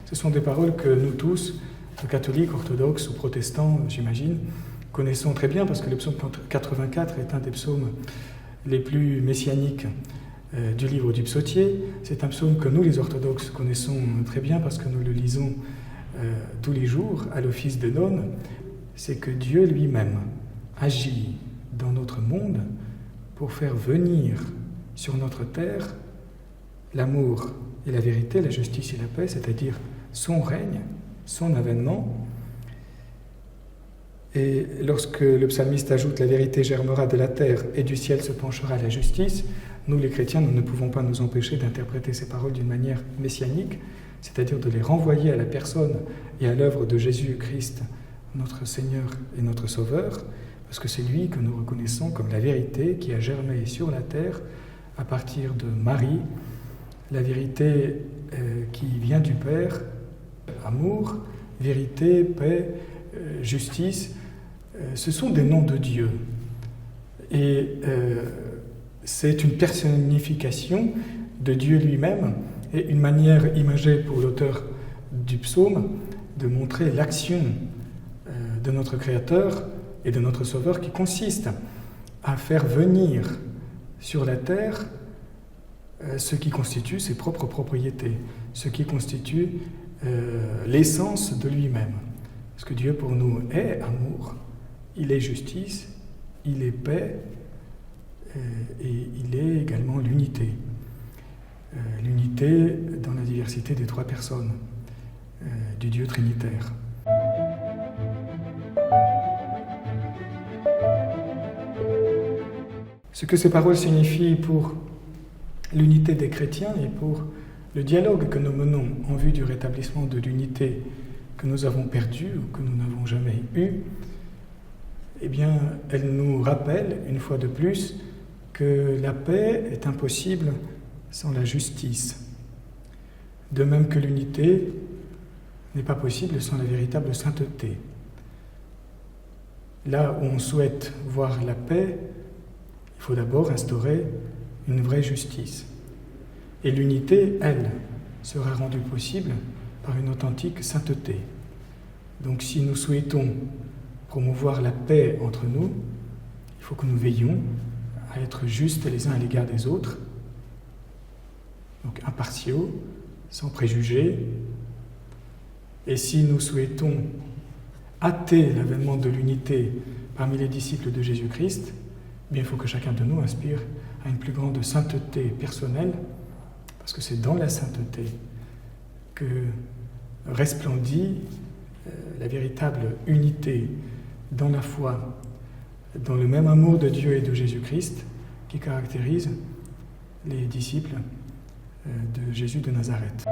Ce sont des paroles que nous tous, catholiques, orthodoxes ou protestants, j'imagine, connaissons très bien parce que le psaume 84 est un des psaumes les plus messianiques du livre du psautier. C'est un psaume que nous, les orthodoxes, connaissons très bien parce que nous le lisons tous les jours à l'office de l'aune. C'est que Dieu lui-même agit dans notre monde pour faire venir sur notre terre l'amour et la vérité, la justice et la paix, c'est-à-dire son règne, son avènement. Et lorsque le psalmiste ajoute « La vérité germera de la terre et du ciel se penchera la justice », nous les chrétiens, nous ne pouvons pas nous empêcher d'interpréter ces paroles d'une manière messianique, c'est-à-dire de les renvoyer à la personne et à l'œuvre de Jésus-Christ, notre Seigneur et notre Sauveur, parce que c'est lui que nous reconnaissons comme la vérité qui a germé sur la terre à partir de Marie, la vérité qui vient du Père, amour, vérité, paix, justice, ce sont des noms de Dieu. Et c'est une personnification de Dieu lui-même et une manière imagée pour l'auteur du psaume de montrer l'action de notre Créateur et de notre Sauveur qui consiste à faire venir sur la terre ce qui constitue ses propres propriétés, ce qui constitue l'essence de lui-même. Parce que Dieu pour nous est amour, il est justice, il est paix et il est également l'unité. L'unité dans la diversité des trois personnes du Dieu trinitaire. Ce que ces paroles signifient pour l'unité des chrétiens et pour le dialogue que nous menons en vue du rétablissement de l'unité que nous avons perdue ou que nous n'avons jamais eue, eh bien, elle nous rappelle, une fois de plus, que la paix est impossible sans la justice. De même que l'unité n'est pas possible sans la véritable sainteté. Là où on souhaite voir la paix, il faut d'abord instaurer une vraie justice. Et l'unité, elle, sera rendue possible par une authentique sainteté. Donc si nous souhaitons promouvoir la paix entre nous, il faut que nous veillions à être justes les uns à l'égard des autres, donc impartiaux, sans préjugés. Et si nous souhaitons hâter l'avènement de l'unité parmi les disciples de Jésus-Christ, eh bien, il faut que chacun de nous aspire à une plus grande sainteté personnelle, parce que c'est dans la sainteté que resplendit la véritable unité dans la foi, dans le même amour de Dieu et de Jésus-Christ qui caractérise les disciples de Jésus de Nazareth.